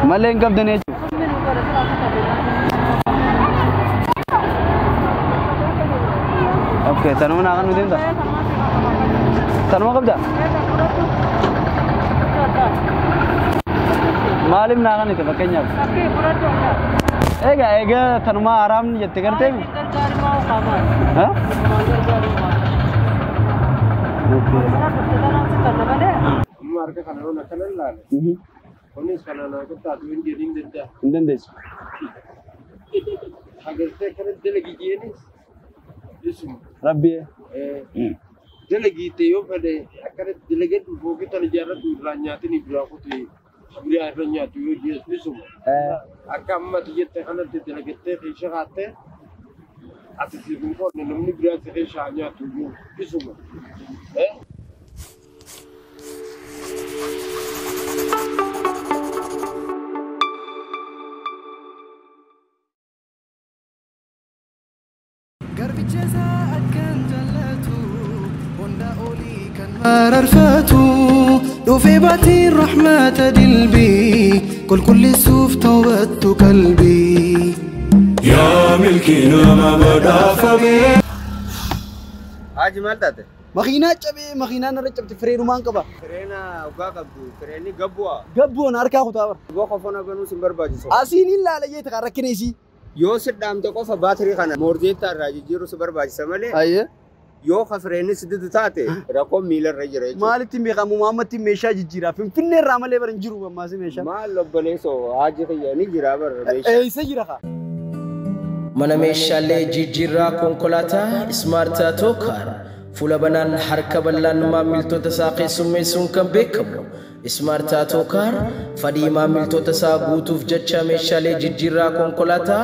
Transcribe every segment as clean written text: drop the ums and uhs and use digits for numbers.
Maleen qabdan jechuudha. Okay, tanuma na akan din ta. Tanuma qabda. Maalim na akan ito fakkeenyaaf. Ega tanuma aram jette garte mi? Ha? Marka kana kanan laale. Onis kana na ko ta tuin geding denta. Indendes. Agarte kana delegi jenis. Isum. Rabbi. Delegi te yo pade akare delegi tu bogi tan jara tu ranyati ni bra ko tu. Bra ranyati yo jenis isum. Akam mat yette kana delegi te khishate. Ati sibun ko ne nomni bra te khishanya tu isum. ررفاتو لو في باتي الرحمة دلبي كل سوف توبت قلبي يا ملكنا ما بدا فبي Haji maal taate? Makiinaa narra cabte fireenumaan qaba. Fireena ugaa qabdu. Fireenni gabbu'a. Gabboon harkaa kutaa bara. Gabbu'a qofana banuu sin barbaachisu. Asiin hin laala jeeta kan rakkineesii. Yoo sidhaamte qofa baatirii kana moorjeettaa irraa jijjiiruu si barbaachisa malee. Ayyee. Yoo ka fireenni siditu taate rakkoon miilarra jira jechuudha. Maalitti beekamu Muhammadtiin meeshaa jijjiiraa Finfinnee irraa malee bara hin jiru ammaasi meeshaa. Maal obboleessoo haji kiyya ni jira bara meeshaa. Eessa jira kaa? Mana meeshaalee jijjiirraa konkolaataa Ismaartaa Tookaar fuula banaan harka bal'aan maamiltoota isaa keessummeessuun kan beekamu Ismaartaa Tookaar fadhii maamiltoota isaa guutuuf jecha meeshaalee jijjiirraa konkolaataa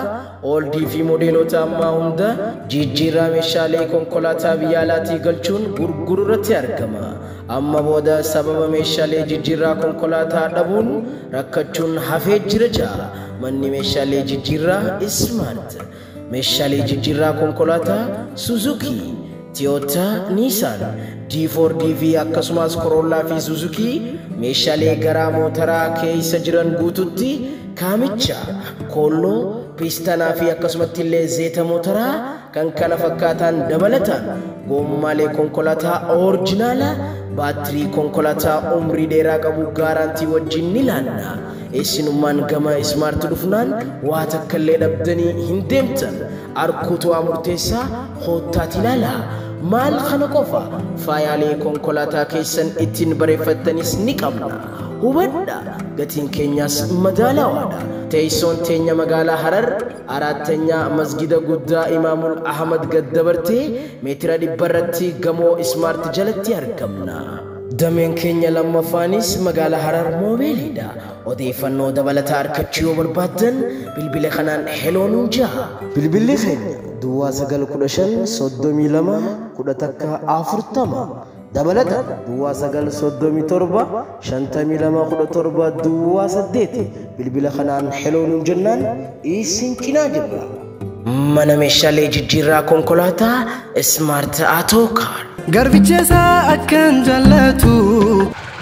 ooldii fi modeelota ammaa hunda jijjiirraa meeshaalee konkolaataa biyya alaatii galchuun gurguruu irratti argama. Amma booda sababa meeshaalee jijjiirraa konkolaataa dhabuun rakkachuun hafee jira ja'a. Manni meeshaalee jijjiirraa Ismaart. Meeshaalee jijjiirraa konkolaataa Suzuki, Toyota, Nissan, D4 DV akkasumas Corolla fi Suzuki meeshaalee garaa mootaraa keessa jiran guututti kaamicha, kolloo, pistanaa fi akkasumatti illee zeeta mootaraa kan kana fakkaatan dabalatan goommaalee konkolaataa orijinaala baatirii konkolaataa umrii dheeraa qabu gaarantii wajjin ni laanna. Eessinummaan gama Ismaart dhufnaan waa takka illee dhabdanii hin deemtan. Arkuutu murteessaa hoottaati ilaala. Maal kana qofa faayaalee konkolaataa keessan ittiin bareeffattanis ni qabna. Hubadha gatiin keenyas madaalawaadha. Teessoon teenya magaalaa Harar araattanyaa masgida guddaa Imaamul Ahmad gaddabartee meetira 100 irratti gamoo Ismaart jalatti argamna. Dameen keenya lammaffaanis magaalaa Harar moobeeliidha. Odeeffannoo dabalataa argachuu yoo barbaaddan bilbila kanaan heloonuun jaha. Bilbilli keenya Duwwaa 915 32 1140 dabalata Duwwaa 937 52 17 Duwwaa 8 bilbila kanaan heloonuun jennaan isin cinaa jirra. Mana meeshaalee jijjiirraa konkolaataa Ismaart Tookaar. Garbicheesa akkan jallatu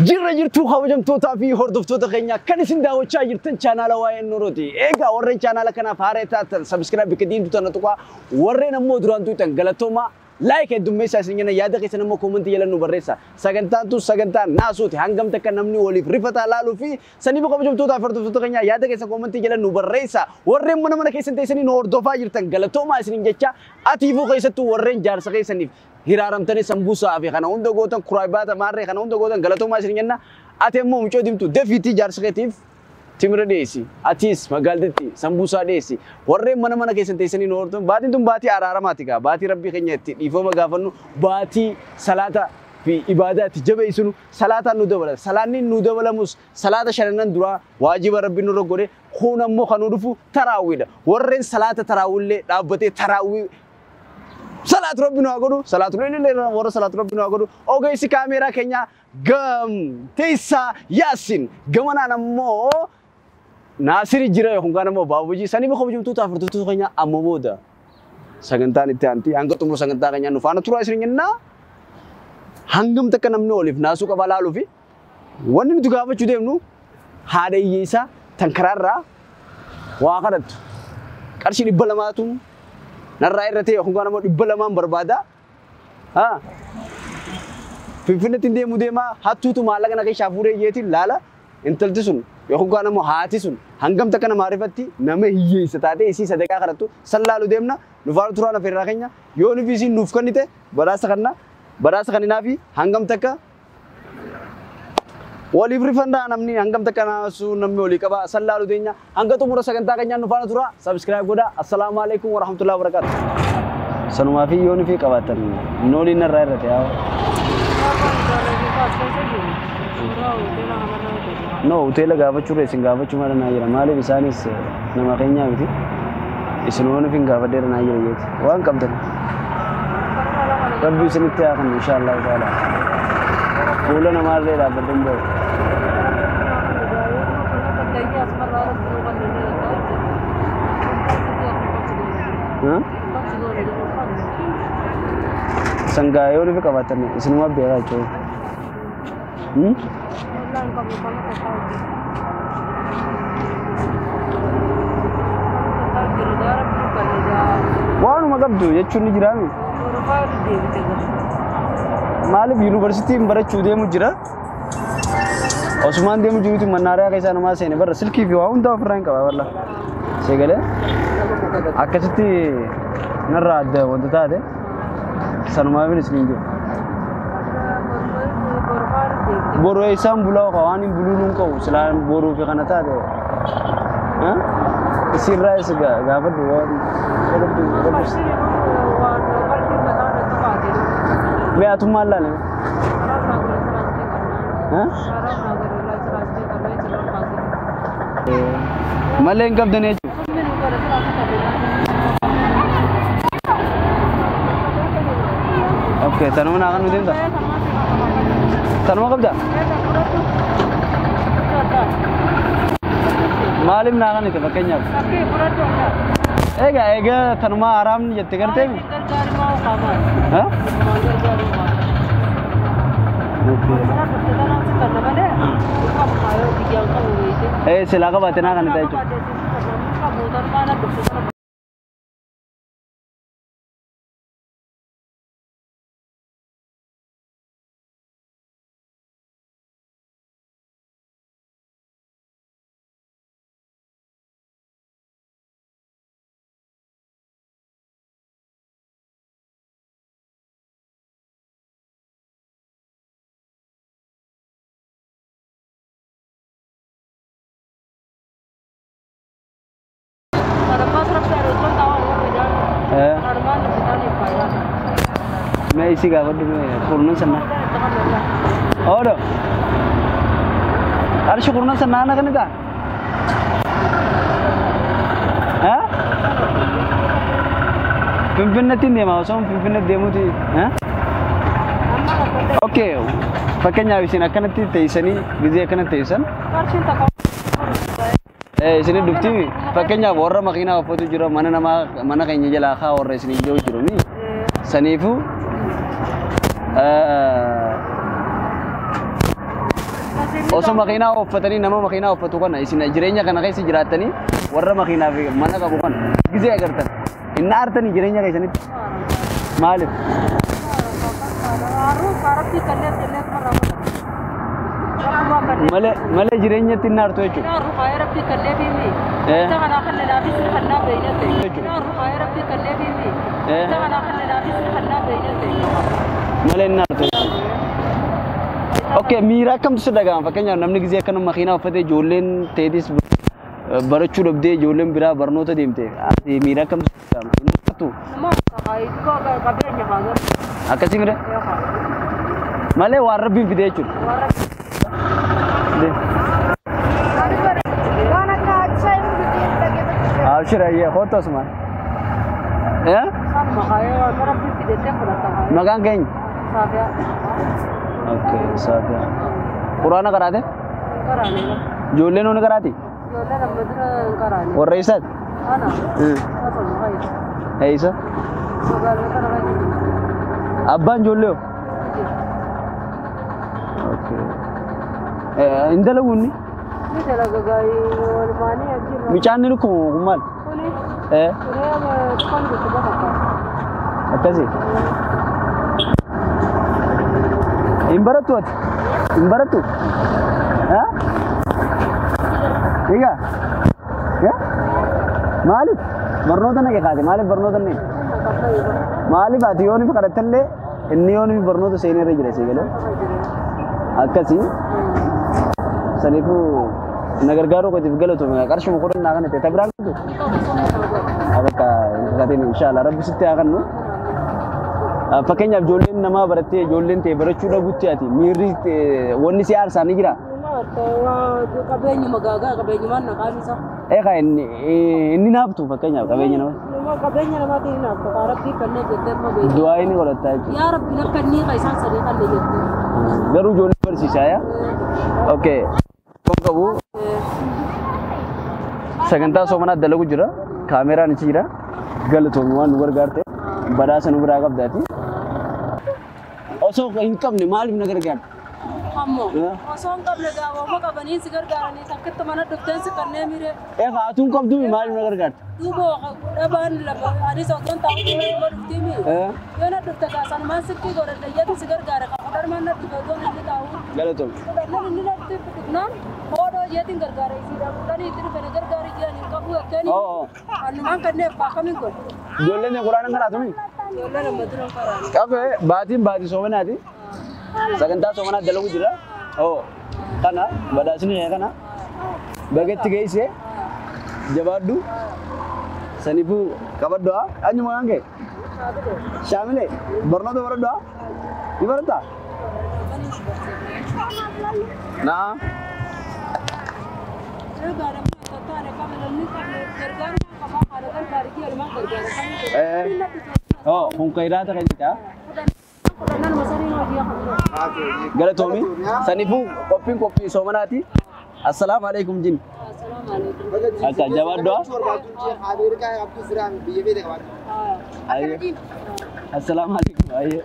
Jirra jirtu kabajamtootaa fi hordoftoota keenya kan isin daawwachaa jirtan chaanaala waa'ee Nuurooti. Egaa warreen chaanaala kanaaf haaraa taatan subscribe biqiltiin tutan tuqaa warreen ammoo duraan tuutan galatooma like heddummeessaa isin jenna yaada keessan ammoo koomentii jalaan nu barreessa. Sagantaan tun sagantaan naasuuti hangam takka namni waliif rifataa laaluu fi saniif kabajamtootaa fi hordoftoota keenya yaada keessan koomentii jalaan nu barreessa. Warreen mana keessan teessanii nu hordofaa jirtan galatooma isin jecha atiifuu keessattuu warreen jaarsa keessaniif hiraaramtanii sambuusaa fi kana hunda gootan kuraabaata maarree kana hunda gootan galatoomaa isin jenna. Ati ammoo mucoo dimtu defiitii jaarsa keetiif timira dheessi. Atis magaalatti sambuusaa dheessi. Warreen mana keessan teessanii nu hordofan baatiin tun baatii araaramaati gaa. Baatii rabbii keenya itti dhiifama gaafannu baatii salaata fi ibaadaa itti jabeessinu salaataan nu dabala. Salaanni nu dabalamus salaata shananan duraa waajiba rabbii nurra godhe kun ammoo kan nu dhufu taraawwiidha. Warreen salaata taraawwillee dhaabbatee taraawwii Salat Rabbina agodu, salat Rabbina warra salat Rabbina agodu. Oke isi kamera kenya gam Tessa Yasin gamana nammo Nasiri jira yo kungana mo babuji sani mo ko jumtu ta furtu kenya amomoda. Sagantaan itti anti hanga tumur sagantaa kenya nu faana tura isrin na hangam takka namni olif nasu ka balaalu fi wanni nuti gaafachuu deemnu haadha hiyyeessaa tankararra waa kadhattu qarshii 200tu narraa irratti hoggaa nama 200 barbaada Finfinneetti deemu deema hattuutu maallaqa na keessaa fuudhee jeetiin laala intalti sun hoggaa nama haati sun hangam takka nama arifatti nama hiyyeessa taate isii sadaqaa kadhattu sallaalu deemna nufaanu turaan afeerraa keenya yoo nufi isiin nuuf kennite badhaasa kanninaa fi hangam takka waliif rifandaa namni hangam takka naasu namni walii qaba sallaalu deenya hanga xumura sagantaa keenyaa nufaanu tura subscribe godha assalaamu alaykum wa rahmatullahi wa barakatuh sanumaa fi yoo nufi qabaatan nooliin irraa irratti yaa no hoteela gaafachuu reesin gaafachuu mala naa jira maaliif isaanis nama keenyaa miti isin waan nufi gaafadheera naa jira jeeti waan qabdan rabbi isinitti haa kennu inshallah taala fuula namaallee dhaabbaddan bahu sangaa yoo nufi qabaatan isinuma beekaa jechuudha waanuma qabdu jechuun ni jiraami maaliif yuunivarsiitiin barachuu deemu jira Osmaan deemu jiruuti mannaariyaa keessaa namaa seene barra silkii fi waa hundaa ofirraa hin qaba walla seegalee akkasitti narraa adda wanta taate sanumaa fi isliin jiru boru isaan bulaa waan hin buluun qabu silaan boruu fi kana taate isirraa is gaafadhu waan me atummaa laale malee hin qabdan okay tanuma naa kan nuti tanuma qabda maaliif naa kan itti fakkeenyaaf egaa tanuma araamni jette gartee sila ka batin na kanita ito. मैं इसी का बड़ कुरना सन्ना और अर्श कुरना सन्ना ना करने का हैं पिंपलने तीन दे माउस हम पिंपलने दे मुझे हैं okay pakainya abisin akan nanti teisani gizi akan teisan sini dukti pakainya warra makina apa tu jura mana nama mana kayaknya jalaka warra sini jauh juru ni sanifu Oso makina ofatani nama makina ofatu kan isin jirenya kana kai sijiratani warra makina mana ka bukan gizi agartan inna artani jirenya kai sanit malif male jirenya tinnar to ecu male nar to oke mira kam sedaga fakanya namni gizi akan makina ofate jolen tedis barachu dobde jolen bira barnota demte mira kam sedaga tu akasi mira male warabbi bidechu Abshir ये हो तो सुमान, हैं? मकान कहीं? ओके साफिया। पुराना करा दे? कराने का। जोले नोने कराती? जोले नम्बर कराने। और रईसा? हाँ ना। ऐसा? अब्बान जोले हो? ओके. इंदला गुन्नी? Ini talaga gay walmani ajira. Michaan ni lukkuma maal? Kuni Eh, kuni kan gitu bakal. akkasi. Hin barattu ati? Hin barattu? Ha? Egaa? Maaliif? Barnoota naqe kaate maaliif barnoota naqe? Maaliif ati yoon ifa kadhattallee inni yoon ifa barnoota seenee irra jira seegalee? Akkasii saniifuu na gargaaruu qotiif galatoome qarshuma qodannaa kana ta'e tabiraan qabdu? Akka kateen inshaallah rabbi sitti haa kennu. Fakkeenyaaf ijoolleen namaa barattee ijoolleen ta'e barachuu dhabuutti ati miirri wanni si aarsaan ni jira. Qabeenyi magaagaa qabeenyumaan naqaan isaa. Eegaa inni naaftu fakkeenyaaf qabeenya nama. Qabeenya namaatiin hin naaftu rabbii kanneen jettee amma beeku. Du'aa inni godhataa jechuudha. Yaa rabbi lakka inni isaan sadii kanneen jettee. Garuu ijoollee barsiisaa yaa. Okay. Kun qabu sagantaa soomanaa dalagu jira. Kaameraan achi jira. Galatoomii waan nu gargaarte badhaasa nu biraa qabdaati. Osoo hin qabne maaliif na gargaarta? Ammoo osoo hin qabne gaafama qabanii si gargaaranii takkitti mana dhufteen si kanneen miree. Eegaa atuun qabdu maaliif na gargaarta? Duuboo dhabaan lafa anis osoo hin taa'u dhuma dhuftii mi. Yoo na dhufte kaasan maan sitti godhadha iyyatu si gargaara qabu dharmaan na dhufe osoo inni taa'u. Galatoom. Fudhannaan inni na dhufe fudhannaan hoodoo jeetiin gargaara isiidha fudhanii itti dhufe na gargaari jedhanii qabu yakkeeni. Annumaan kanneen faakamiin godhu. Ijoolleen quraana karaatumi? Ijoollee nama duran karaani. Qabee baatii soomanaati. Sagantaa soomanaa dalagu jira. Kana badhaasni kana bagetti geesse jabaadhu saniifuu qabadhu anyu maqaan kee Shaamile barnoota baradhu ni barataa? Naa kun kairaata kan jita galatoomii saniifuu qophii soomanaati. Assalaamu alaikum jin. Akka jabaadhu Assalaamu alaikum. Ayyee.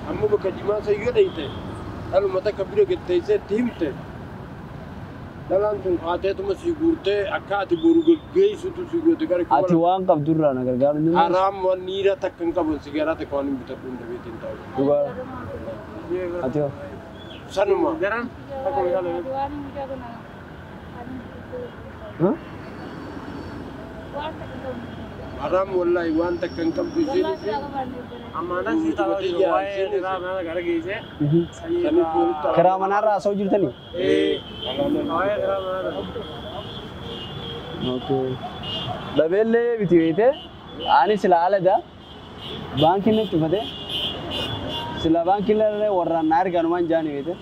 Amma bakka jimaa sayyoo dhayte dhaluma takka bira gatteessee itti himte dhalaan tun haateetuma si guurtee akka ati boru geggeessutu si goote gara Ati waan qabdurraa na gargaaru ni haraam waan niira takka hin qaban sigaaraa takka waan hin bitadhu hin dabeetiin ta'u. dhugaa ati hoo Sanuma. Haraam wallahi waan takka hin qabdu isheen karaa manaarraa asoo jirtanii? Dhabeellee biti beekte ani sila alada baankiin natti ufate sila baankiin illee warraan na arganumaan jaani beekte.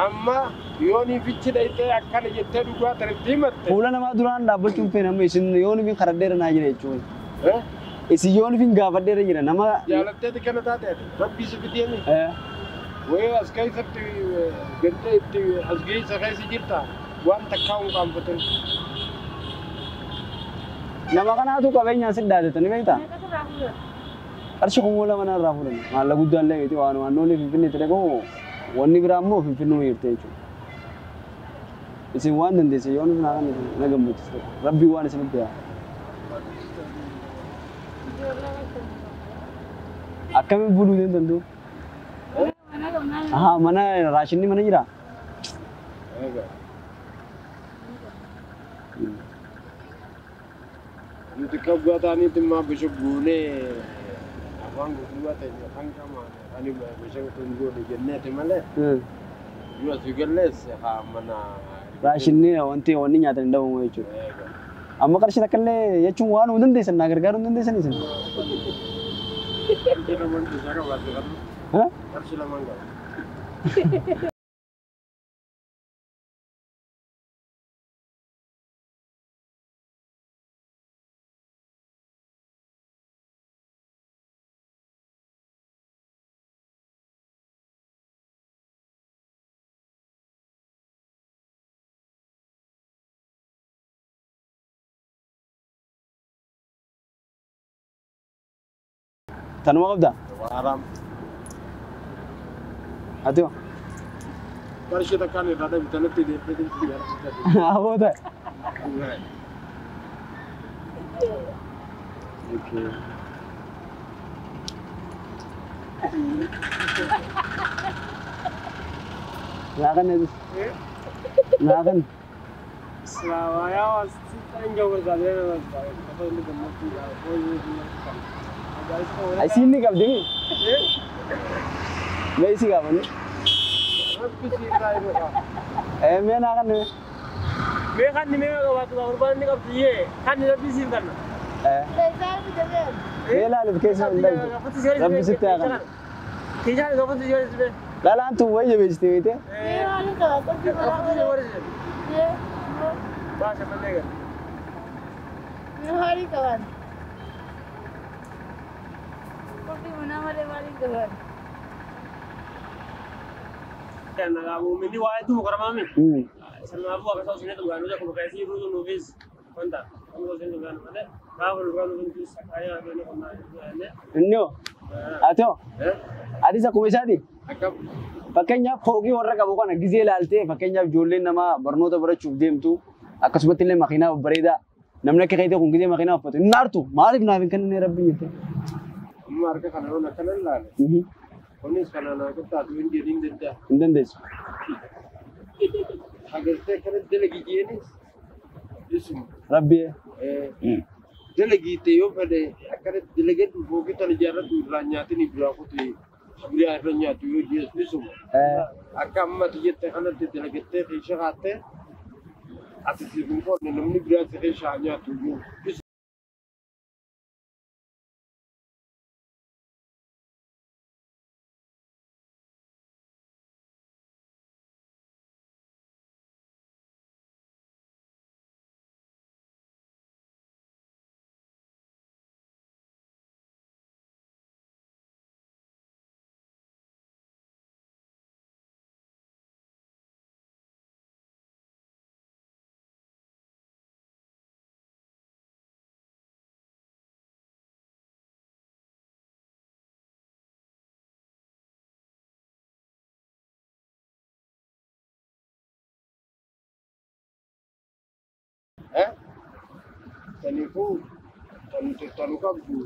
amma yoonii fichi dhaytee akkana jettee dhugaa taratti himatte. Fuula namaa duraan dhaabbachuun feena amma isin yoonii fi karadheera naa jira jechuudha. Isin yoonii fi gaafadheera jira nama. Jaalatteeti kana taate rabbii si fideemi. Wayii as keessatti gantee itti as geessa keessa jirta waan takkaa hin qaanfatin. Nama kanaatu qabeenyaan si dhaadatanii beektaa? Qarshii kumuu lama narraa fuudhan maallaqa guddaan illee beekte waan noolii finfinnee ture koo wanni biraa immoo finfinnuu jirte jechuudha. Isin waan dandeesse yoo nuuf na gammachiiste rabbii waan isinitti yaa. Akkamiin buluu danda'u? Mana raashinni mana jiraa? Nuti kabgaa taaniitti immoo bishaan guunee afaan gurguraa ta'e kan qamaan ani bishaan kun goone jenneeti malee. Yoo asii galleesse haa mana. Raashinni wanni nyaatan hin dhabamu jechuudha. Amma qarshii akka illee jechuun waan nu dandeessan naa gargaaruu hin dandeessan isin. Qarshii lamaan qaba. Tanuma qabda. Haram. Atio. Barshi ta kan irraa bitanatti deebiin xiyyaara. Aboota. Okay. Nakan itu. Nakan. Selawaya was enggak berjalan apa ini gemuk ya. Ay sini kab dingi. May isi ka man. मैं ना करने मैं खाने में का बात और बात नहीं करती है खाने का भी सीन करना ये ला ले कैसे अंदर रब से क्या करना किया है कब से इसमें ला ला तू वही जो बेचते हुए थे ये वाली का कुछ बड़ा ये बात समझ लेगा ये वाली का बात कोटी बना वाले वाली का बात karena kamu ini wah itu bukan mami. Sama aku apa tahu sini tuh kan udah aku kasih dulu nulis kontak. Kamu sini tuh kan ada. Kamu kan nulis saya ini kemana ini. Inno. Atau. Adi sa kumisadi. Akam. Fakkeenyaaf hooqii warra qabu kana gizee ilaaltee fakkeenyaaf ijoolleen nama barnoota barachuuf deemtu akkasumatti illee makiinaa bareedaa namni akka keetii kun gizee makiinaa uffatu hin naartu maaliif naaf hin kennine rabbi jette. Amma harka kana loon akkana ilaale. Kunis kana na kutaatu hin jedhin dedda. Hin dandeessu. Agartee kana dalagijeeni isum. Rabbi. Dalagite yoo fedhe akkana dalagatu bookitan ijaarratu irraa nyaatini biraa kutu biraa irra nyaatu yoo jeesu isum. Akka ammati jette kanatti dalagattee keessa haattee ati siifin koonne namni biraa si keessa nyaatu yoo Taniku tanu kabdu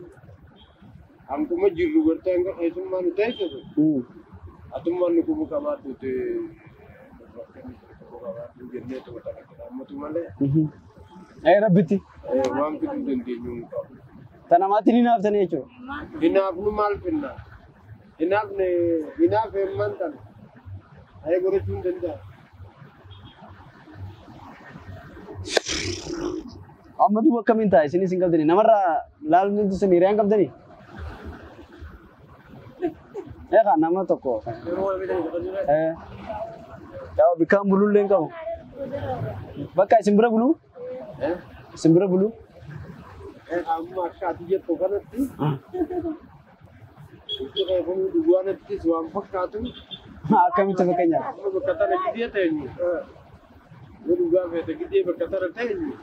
angkuma jiru berta enggak itu manu teh itu atau manu kubu kamar tu jadi itu betul betul amat tu mana Rabbiti mampu tu tentunya tanamati ni naaf tani jechuudha. Hinaaf nu maal finna hinaaf mantan ayo gochuun danda'a. Amma tu bakka minta isini single dani namarra laal mintu sini rang kam dani kan nama toko tahu bikam bulu leng kamu bakka simbra bulu Amma kati tu kan nanti itu kayak kamu dua nanti suam fakatu kami tu bakanya berkata lagi dia tanya juga berkata dia berkata tanya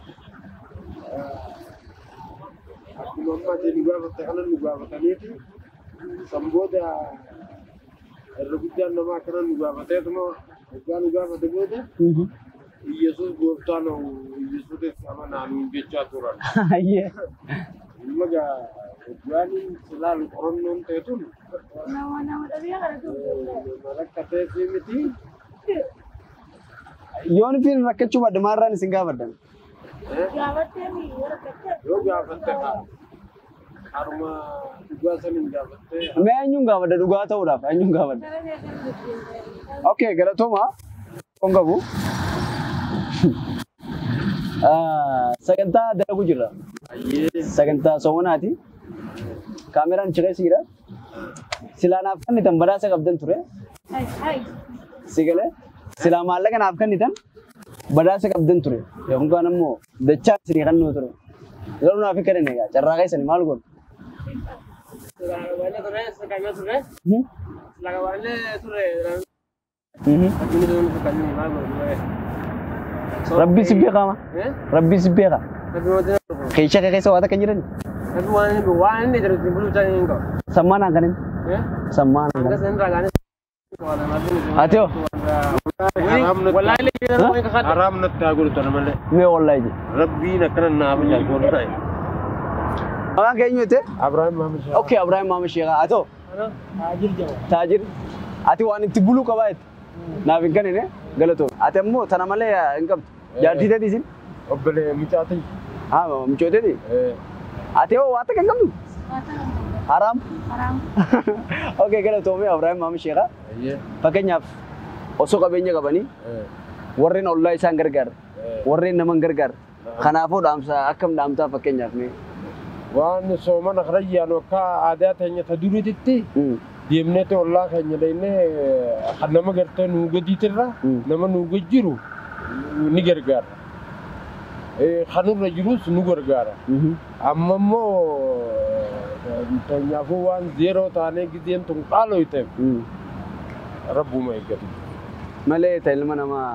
aku mama jadi gua bertahan juga bertanya itu samboda rebutan nama kanan juga bertanya tu mau juga bertanya Yesus bertanya Yesus itu sama nanu bicara turun iya maga jualin selalu orang non itu nama tapi ya kan itu malah kata sih yon pin raket cuma demaran singgah badan gawatnya nih yo gawat teh arma juga sanin gawat teh मैं आयूं गावड़ दुगा तो उड़ा आयूं गावड़ ओके गलत हो माँ कौन का वो sagantaa dalagu jirra sagantaa somonaati kaameraan ciree siira silaa naaf kannitan badhaasa qabdan ture sigale silaa maallaqa naaf kannitan badhaasa qabdan ture yookaan ammoo dachaa isinii kannuu ture yeroo naaf kadhane egaa carraa keessanii maal godhu Rabbi si beeka ma Rabbi si beeka keessa keessa waata kan jiran Tapi waan ini terus bulu cang enggak. Samana kanin. Ya. Samana. Angga sendra kan. Atyo. Wallahi haram na tagul tanamale. Me wallahi ji. Rabbi na kana na abin ko rai. Maka kayaknya itu. Abraham Muhammad. Oke, Abraham Muhammad Syekh. Atyo. Tajir jawa. Tajir. Ati waan itti bulu qabaayet. Naaf hin kanine galatoom. Ati ammoo tana malee hin qabdu. Jaartii ta'e isin. Obbole mucaati. Mucooteti. Ati hoo waa takka hin qabdu. Haram. Oke, galatoomee Abraham Muhammad Syekh. Fakkeenyaaf osoo qabeenya qabanii warreen ollaa isaan gargaar warreen naman gargaar kanaafuu dhaamsa akkam dhaamtaa fakkeenyaaf mee waan soomana karayyaan akka aadaa teenya ta duriititti deemnee ollaa keenya deemnee kan nama gartee nuu gadiitirra nama nuu jiru ni gargaara. Kanurra jirus nu gargaara. Amma immoo teenyaafuu waan zeeroo taanee gideen tun qaaloo ta'eef rabbuma eeggatu. malee ta'e ilma namaa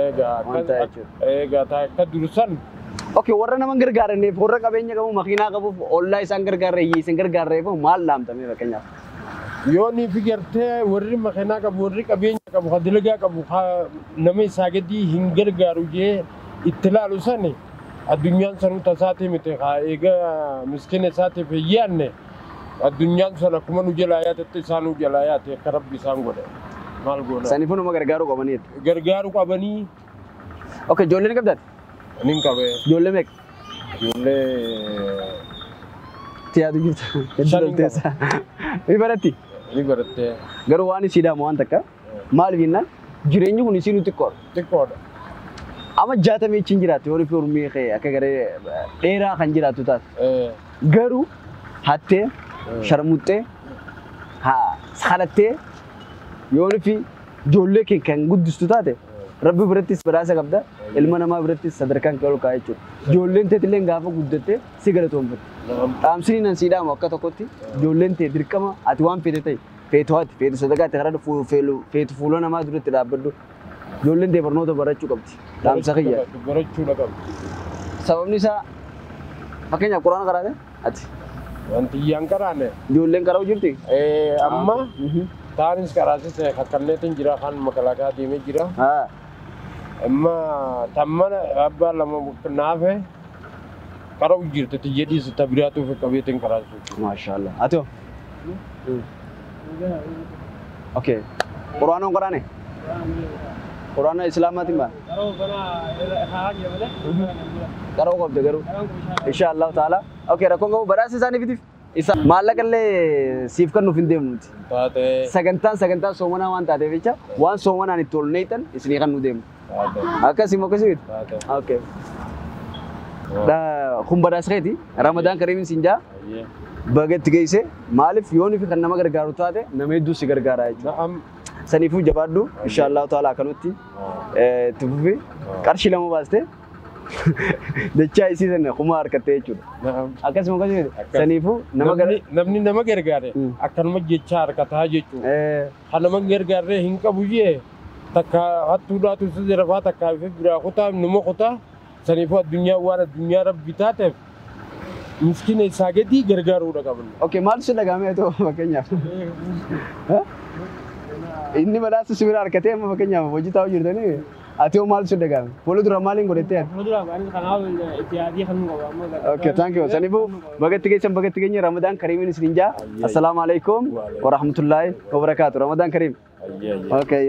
eegaa akka dursan. Oke, warra naman gargaaraniif warra qabeenya qabu makiinaa qabuuf ollaa isaan gargaarre hiyyeessan gargaarreef maal dhaamtame fakkeenyaaf. Yoo ni figartee warri makiinaa qabu warri qabeenya qabu kan dalagaa qabu nama isaa gadi hin gargaaru jee itti ilaalu sani addunyaan sanuu tasaati miti eegaa miskiina isaatiif hin yaanne addunyaan sana akkuma nu jalaa yaatetti isaan nu jalaa yaate akka rabbi isaan godhe maal goona. Saniifuu nama gargaaruu qabaniiti. Gargaaruu qabanii. Oke, ijoolleen qabdaati. Nin qabee. Ijoollee meeqa? Ijoollee. Tiyaatu jirta. Hedduu teessa. Ni baratti. Ni barattee. Garuu waan isiidhamu waan takka maaliif jennaan jireenyi kun isiinuu xiqqoodha. Xiqqoodha. Amma 60 hin jiraatu yoo nufi ormii akka garee dheeraa kan jiraatu taate. Garuu hattee sharmuxxee saalattee yoo nufi ijoollee kee kan guddistu taate rabbi birattis badhaasa qabda ilma namaa birattis sadarkaan kee ol kaa'e jechuudha. Ijoolleen teetillee gaafa guddattee si galatoomfatte. Dhaamsini nan siidhaamu akka tokkotti ijoolleen tee dirqama ati waan feete ta'e feetuwaati feetu sadaqaatti karaa feetu fuula namaa duratti dhaabbadhu. Ijoolleen tee barnoota barachuu qabdi. Dhaamsa kiyya. Barachuudha qabdi. Sababni isaa fakkeenyaaf quraana qaraate ati. Wanti iyyaan qaraane. Ijoolleen qara'u jirti. Amma taanis karaasis kakkalleetiin jira kan makalaakaa deemee jira. Amma tammana abbaa lama naafe qara'u jirti jedhiis tabiraatuuf qabeetiin karaasu. Maashaallah. Atoo. Oke. Quraanoon qaraane. Quraana islaamaatiin ba'a. Qara'uu qabda garuu. Inshaallah ta'ala. Oke, rakkoon qabu badhaasa isaaniifitiif. Isa maallaqallee siif kan nuuf hin deemnuti. Sagantaan soomanaa waan taateef jecha waan soomanaan itti ol neetan isinii kan nu deemu. Akkasii moo akkasii miti? Oke. Kun badhaasa keeti Ramadaan Kariimiin siin jaa bagatti geesse maaliif yoo nufi kan nama gargaaru taate nama hedduu si gargaara jechuudha. Saniifuu jabaadhu inshaallah ta'ala akkanutti itti fufi qarshii lama baastee dachaa isii sana kuma harkattee jechuudha. Akkasuma akkasuma saniifuu namni nama gargaare akkanuma jechaa harkataa jechuudha. Kan nama gargaarree hin qabu jee takka hattuudhaatu si jirafaa takka biraa kutaa nama kutaa saniifuu addunyaa waan addunyaa rabbi taateef miskiina isaa gadi gargaaruudha qabna. Oke, maal si dhagaamee ta'u fakkeenyaaf? Inni badhaasa si bira harkatee amma fakkeenyaaf hojii taa'u jirtanii ati hoo maal si dhagaame? Fuuldura maaliin godhattee? Fuuldura kanaaf itti yaadii kan qabu amma. Oke, thank you. Saniifuu bagatti geessan bagatti keenya Ramadaan Kariimiin isin jaa. Assalaamu alaikum wa rahmatullahi wa barakaatu. Ramadaan Kariim. Okay.